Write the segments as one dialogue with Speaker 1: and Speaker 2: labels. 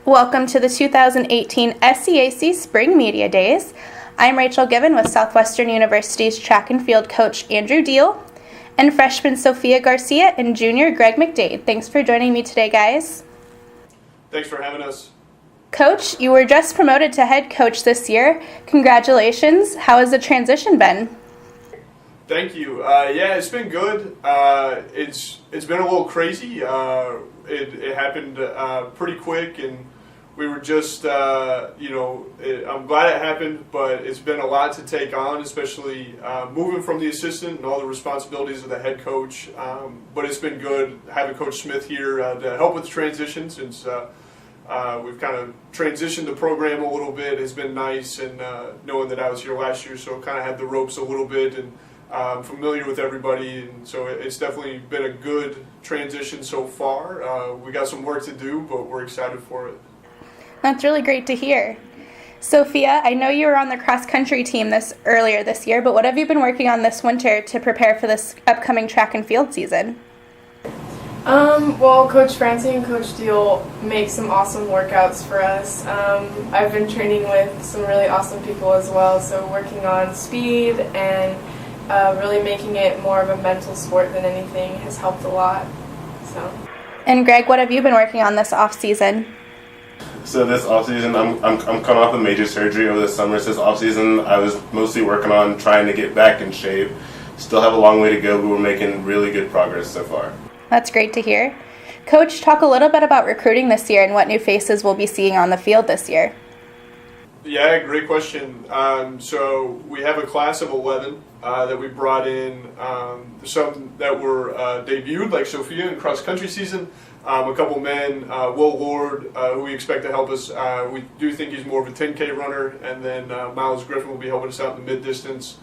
Speaker 1: Welcome to the 2018 SCAC Spring Media Days. I'm Rachel Given with Southwestern University's track and field coach Andrew Diehl and freshman Sophia Garcia and junior Greg McDade. Thanks for joining me today, guys.
Speaker 2: Thanks for having us.
Speaker 1: Coach, you were just promoted to head coach this year. Congratulations. How has the transition been?
Speaker 2: Thank you. Yeah, it's been good. It's been a little crazy. It happened pretty quick, and we were just, I'm glad it happened, but it's been a lot to take on, especially moving from the assistant and all the responsibilities of the head coach. But it's been good having Coach Smith here to help with the transition, since we've kind of transitioned the program a little bit. It's been nice, and knowing that I was here last year, so kind of had the ropes a little bit, and familiar with everybody, and so it's definitely been a good transition so far. We got some work to do, but we're excited for it.
Speaker 1: That's really great to hear. Sophia, I know you were on the cross-country team earlier this year, but what have you been working on this winter to prepare for this upcoming track and field season?
Speaker 3: Well, Coach Francie and Coach Diehl make some awesome workouts for us. I've been training with some really awesome people as well, so working on speed and really making it more of a mental sport than anything has helped a lot.
Speaker 1: And Greg, what have you been working on this off season?
Speaker 4: So this off season, I'm coming off a major surgery over the summer. So this off season, I was mostly working on trying to get back in shape. Still have a long way to go, but we're making really good progress so far.
Speaker 1: That's great to hear. Coach, talk a little bit about recruiting this year and what new faces we'll be seeing on the field this year.
Speaker 2: Yeah, great question. So we have a class of 11 that we brought in, some that were debuted, like Sophia in cross-country season, a couple men, Will Lord, who we expect to help us. We do think he's more of a 10K runner, and then Miles Griffin will be helping us out in the mid-distance.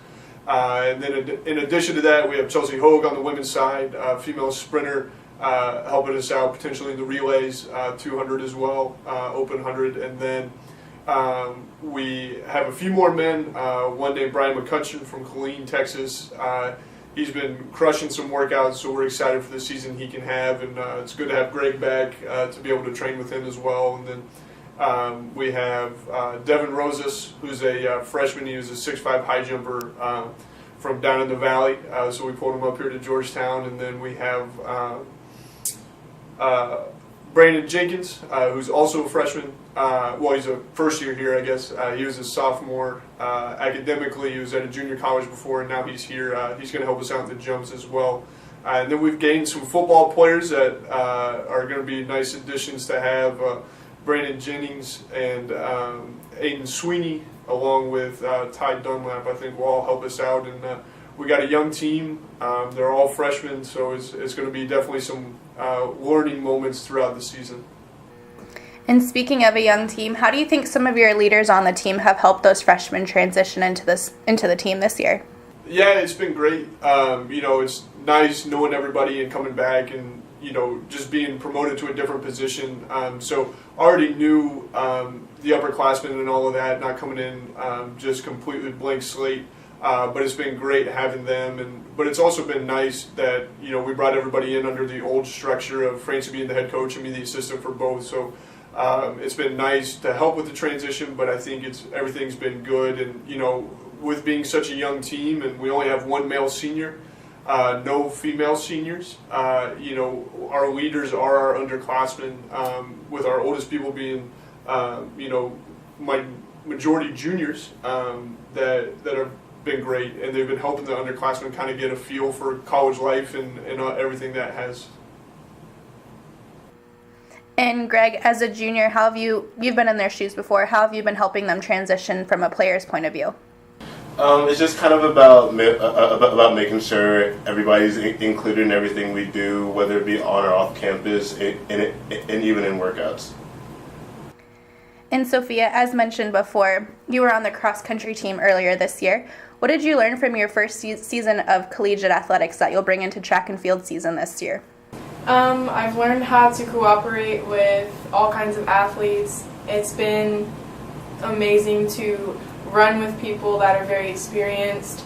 Speaker 2: And then in addition to that, we have Chelsea Hogue on the women's side, female sprinter, helping us out potentially in the relays, 200 as well, open 100, and then we have a few more men, one named Brian McCutcheon from Killeen, Texas. He's been crushing some workouts, so we're excited for the season he can have, and it's good to have Greg back to be able to train with him as well. And then we have Devin Rosas, who's a freshman. He was a 6'5" high jumper from down in the valley, so we pulled him up here to Georgetown. And then we have Brandon Jenkins, who's also a freshman. Well, he's a first year here, I guess. He was a sophomore. Academically, he was at a junior college before, and now he's here. He's going to help us out in the jumps as well. And then we've gained some football players that are going to be nice additions to have. Brandon Jennings and Aiden Sweeney, along with Ty Dunlap, I think will all help us out. And we got a young team. They're all freshmen, so it's going to be definitely some learning moments throughout the season.
Speaker 1: And speaking of a young team, how do you think some of your leaders on the team have helped those freshmen transition into the team this year?
Speaker 2: Yeah, it's been great. It's nice knowing everybody and coming back and, just being promoted to a different position. So already knew the upperclassmen and all of that, not coming in just completely blank slate. But it's been great having them, but it's also been nice that we brought everybody in under the old structure of Francie being the head coach and me the assistant for both. So it's been nice to help with the transition, but I think everything's been good. And with being such a young team, and we only have one male senior, no female seniors. Our leaders are our underclassmen, with our oldest people being, my majority juniors that have been great, and they've been helping the underclassmen kind of get a feel for college life and everything that has.
Speaker 1: And Greg, as a junior, how have you've been in their shoes before, how have you been helping them transition from a player's point of view?
Speaker 4: It's just kind of about making sure everybody's included in everything we do, whether it be on or off campus, and even in workouts.
Speaker 1: And Sophia, as mentioned before, you were on the cross-country team earlier this year. What did you learn from your first season of collegiate athletics that you'll bring into track and field season this year?
Speaker 3: I've learned how to cooperate with all kinds of athletes. It's been amazing to run with people that are very experienced.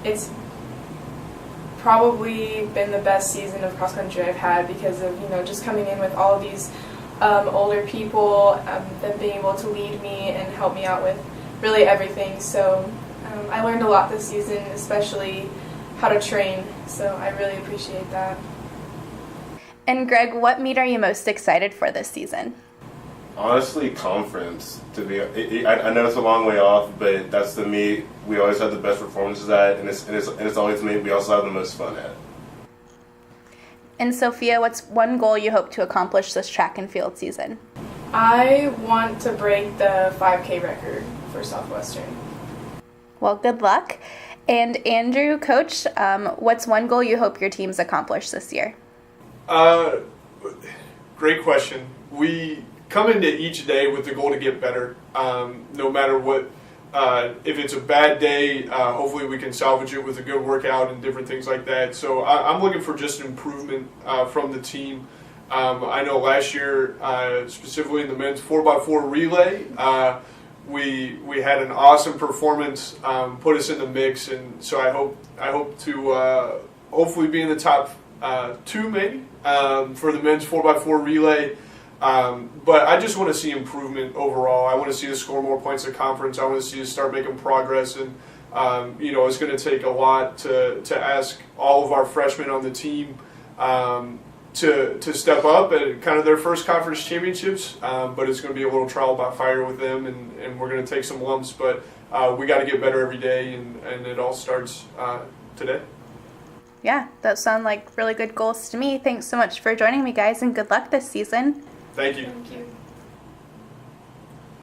Speaker 3: It's probably been the best season of cross country I've had because of just coming in with all of these older people, them being able to lead me and help me out with really everything. So I learned a lot this season, especially how to train, so I really appreciate that.
Speaker 1: And Greg, what meet are you most excited for this season?
Speaker 4: Honestly, conference. I know it's a long way off, but that's the meet we always have the best performances at, and it's always the meet we also have the most fun at.
Speaker 1: And Sophia, what's one goal you hope to accomplish this track and field season?
Speaker 3: I want to break the 5K record for Southwestern.
Speaker 1: Well, good luck. And Andrew, Coach, what's one goal you hope your teams accomplish this year?
Speaker 2: Great question. We come into each day with the goal to get better, no matter what. If it's a bad day, hopefully we can salvage it with a good workout and different things like that. So I'm looking for just an improvement from the team. I know last year, specifically in the men's 4x4 relay, we had an awesome performance, put us in the mix, and so I hope to hopefully be in the top 2 maybe for the men's 4x4 relay. But I just want to see improvement overall. I want to see us score more points at conference. I want to see us start making progress, and it's going to take a lot to ask all of our freshmen on the team to step up at kind of their first conference championships. But it's going to be a little trial by fire with them, and we're going to take some lumps. But we got to get better every day, and it all starts today.
Speaker 1: Yeah, those sound like really good goals to me. Thanks so much for joining me, guys, and good luck this season.
Speaker 2: Thank you.
Speaker 3: Thank you.